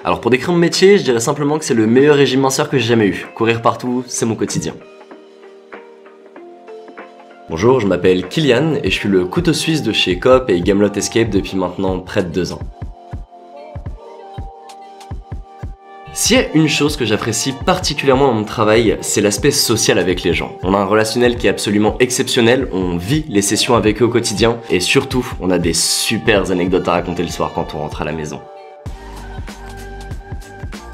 Alors pour décrire mon métier, je dirais simplement que c'est le meilleur régime minceur que j'ai jamais eu. Courir partout, c'est mon quotidien. Bonjour, je m'appelle Kylian et je suis le couteau suisse de chez Coop et Gamelot Escape depuis maintenant près de 2 ans. S'il y a une chose que j'apprécie particulièrement dans mon travail, c'est l'aspect social avec les gens. On a un relationnel qui est absolument exceptionnel, on vit les sessions avec eux au quotidien et surtout, on a des super anecdotes à raconter le soir quand on rentre à la maison.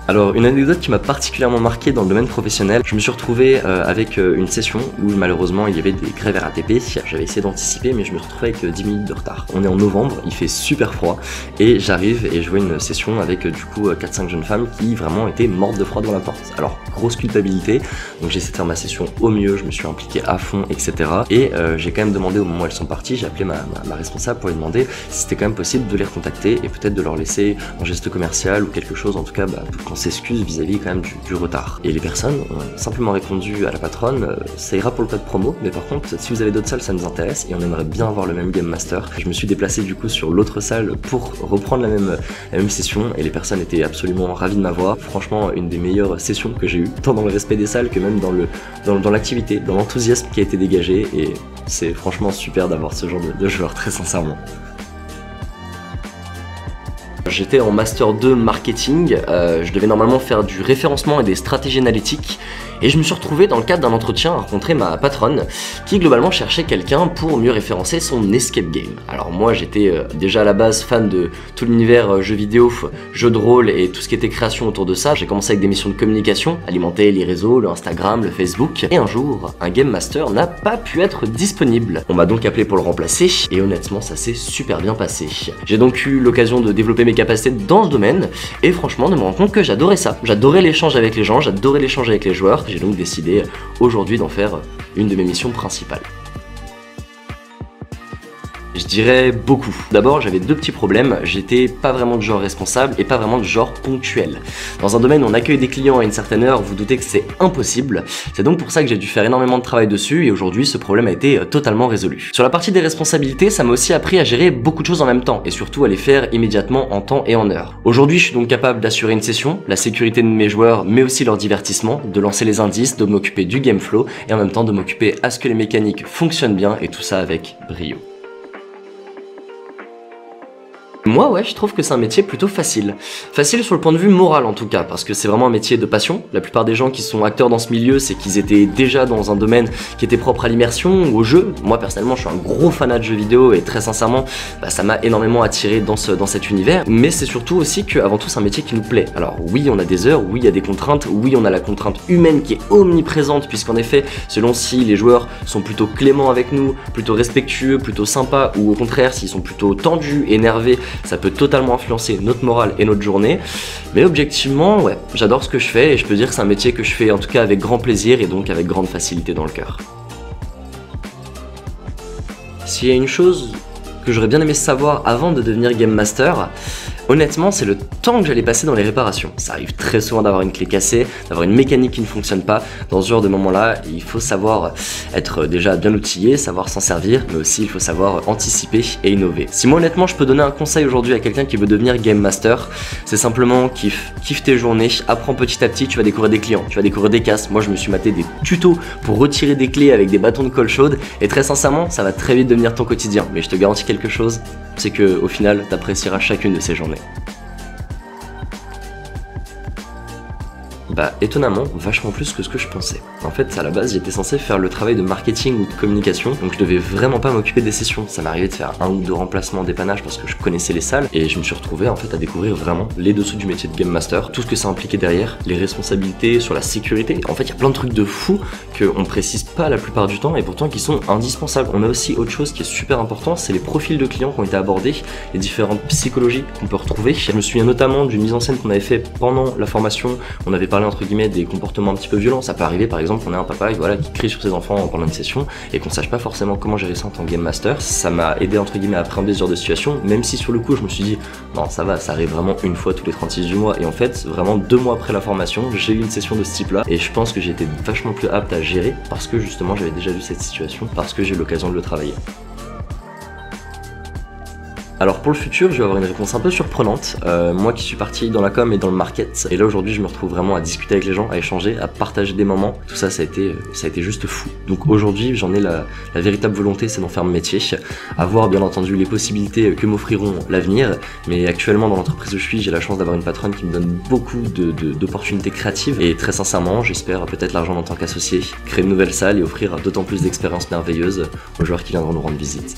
Alors une anecdote qui m'a particulièrement marqué dans le domaine professionnel, je me suis retrouvé avec une session où malheureusement il y avait des grèves RATP, j'avais essayé d'anticiper mais je me retrouvais avec 10 minutes de retard. On est en novembre, il fait super froid et j'arrive et je vois une session avec du coup 4-5 jeunes femmes qui vraiment étaient mortes de froid devant la porte. Alors grosse culpabilité, donc j'ai essayé de faire ma session au mieux, je me suis impliqué à fond etc. Et j'ai quand même demandé au moment où elles sont parties, j'ai appelé ma responsable pour lui demander si c'était quand même possible de les recontacter et peut-être de leur laisser un geste commercial ou quelque chose, en tout cas qu'on s'excuse vis-à-vis quand même du retard. Et les personnes ont simplement répondu à la patronne, ça ira pour le code promo, mais par contre si vous avez d'autres salles ça nous intéresse et on aimerait bien avoir le même Game Master. Je me suis déplacé du coup sur l'autre salle pour reprendre la même session et les personnes étaient absolument ravies de m'avoir. Franchement une des meilleures sessions que j'ai eues, tant dans le respect des salles que même dans l'activité, dans l'enthousiasme qui a été dégagé et c'est franchement super d'avoir ce genre de joueurs, très sincèrement. J'étais en Master 2 Marketing, je devais normalement faire du référencement et des stratégies analytiques et je me suis retrouvé dans le cadre d'un entretien à rencontrer ma patronne qui globalement cherchait quelqu'un pour mieux référencer son escape game. Alors moi j'étais déjà à la base fan de tout l'univers jeux vidéo, jeux de rôle et tout ce qui était création autour de ça. J'ai commencé avec des missions de communication, alimenter les réseaux, le Instagram, le Facebook et un jour un Game Master n'a pas pu être disponible. On m'a donc appelé pour le remplacer et honnêtement ça s'est super bien passé. J'ai donc eu l'occasion de développer mes capacités dans ce domaine et franchement de me rendre compte que j'adorais ça. J'adorais l'échange avec les gens, j'adorais l'échange avec les joueurs. J'ai donc décidé aujourd'hui d'en faire une de mes missions principales. Je dirais beaucoup. D'abord, j'avais 2 petits problèmes. J'étais pas vraiment de genre responsable et pas vraiment de genre ponctuel. Dans un domaine où on accueille des clients à une certaine heure, vous doutez que c'est impossible. C'est donc pour ça que j'ai dû faire énormément de travail dessus et aujourd'hui, ce problème a été totalement résolu. Sur la partie des responsabilités, ça m'a aussi appris à gérer beaucoup de choses en même temps et surtout à les faire immédiatement en temps et en heure. Aujourd'hui, je suis donc capable d'assurer une session, la sécurité de mes joueurs, mais aussi leur divertissement, de lancer les indices, de m'occuper du game flow et en même temps de m'occuper à ce que les mécaniques fonctionnent bien et tout ça avec brio. Moi ouais, je trouve que c'est un métier plutôt facile. Facile sur le point de vue moral en tout cas, parce que c'est vraiment un métier de passion. La plupart des gens qui sont acteurs dans ce milieu, c'est qu'ils étaient déjà dans un domaine qui était propre à l'immersion ou au jeu. Moi personnellement, je suis un gros fanat de jeux vidéo et très sincèrement, ça m'a énormément attiré dans cet univers. Mais c'est surtout aussi qu'avant tout, c'est un métier qui nous plaît. Alors oui, on a des heures, oui, il y a des contraintes, oui, on a la contrainte humaine qui est omniprésente, puisqu'en effet, selon si les joueurs sont plutôt cléments avec nous, plutôt respectueux, plutôt sympas, ou au contraire, s'ils sont plutôt tendus, énervés, ça peut totalement influencer notre morale et notre journée. Mais objectivement, ouais, j'adore ce que je fais et je peux dire que c'est un métier que je fais en tout cas avec grand plaisir et donc avec grande facilité dans le cœur. S'il y a une chose que j'aurais bien aimé savoir avant de devenir Game Master, honnêtement, c'est le temps que j'allais passer dans les réparations. Ça arrive très souvent d'avoir une clé cassée, d'avoir une mécanique qui ne fonctionne pas. Dans ce genre de moment-là, il faut savoir être déjà bien outillé, savoir s'en servir, mais aussi il faut savoir anticiper et innover. Si moi honnêtement je peux donner un conseil aujourd'hui à quelqu'un qui veut devenir Game Master, c'est simplement kiffe tes journées, apprends petit à petit, tu vas découvrir des clients, tu vas découvrir des casses. Moi je me suis maté des tutos pour retirer des clés avec des bâtons de colle chaude et très sincèrement, ça va très vite devenir ton quotidien. Mais je te garantis quelque chose, c'est que au final, t'apprécieras chacune de ces journées. Étonnamment, vachement plus que ce que je pensais. En fait, à la base, j'étais censé faire le travail de marketing ou de communication, donc je devais vraiment pas m'occuper des sessions. Ça m'arrivait de faire 1 ou 2 remplacements dépannage parce que je connaissais les salles, et je me suis retrouvé en fait à découvrir vraiment les dessous du métier de Game Master, tout ce que ça impliquait derrière, les responsabilités sur la sécurité. En fait, il y a plein de trucs de fou qu'on précise pas la plupart du temps, et pourtant qui sont indispensables. On a aussi autre chose qui est super important, c'est les profils de clients qui ont été abordés, les différentes psychologies qu'on peut retrouver. Je me souviens notamment d'une mise en scène qu'on avait fait pendant la formation. On avait parlé entre guillemets des comportements un petit peu violents. Ça peut arriver par exemple qu'on ait un papa qui crie sur ses enfants pendant une session et qu'on sache pas forcément comment gérer ça en tant que Game Master. Ça m'a aidé entre guillemets à appréhender ce genre de situation, même si sur le coup je me suis dit non ça va, ça arrive vraiment une fois tous les 36 du mois, et en fait vraiment 2 mois après la formation j'ai eu une session de ce type là et je pense que j'ai été vachement plus apte à gérer parce que justement j'avais déjà vu cette situation, parce que j'ai eu l'occasion de le travailler. Alors pour le futur, je vais avoir une réponse un peu surprenante. Moi qui suis parti dans la com et dans le market, et là aujourd'hui je me retrouve vraiment à discuter avec les gens, à échanger, à partager des moments. Tout ça, ça a été juste fou. Donc aujourd'hui, j'en ai la véritable volonté, c'est d'en faire mon métier. À voir bien entendu les possibilités que m'offriront l'avenir, mais actuellement dans l'entreprise où je suis, j'ai la chance d'avoir une patronne qui me donne beaucoup d'opportunités créatives, et très sincèrement, j'espère peut-être l'argent en tant qu'associé, créer une nouvelle salle et offrir d'autant plus d'expériences merveilleuses aux joueurs qui viendront nous rendre visite.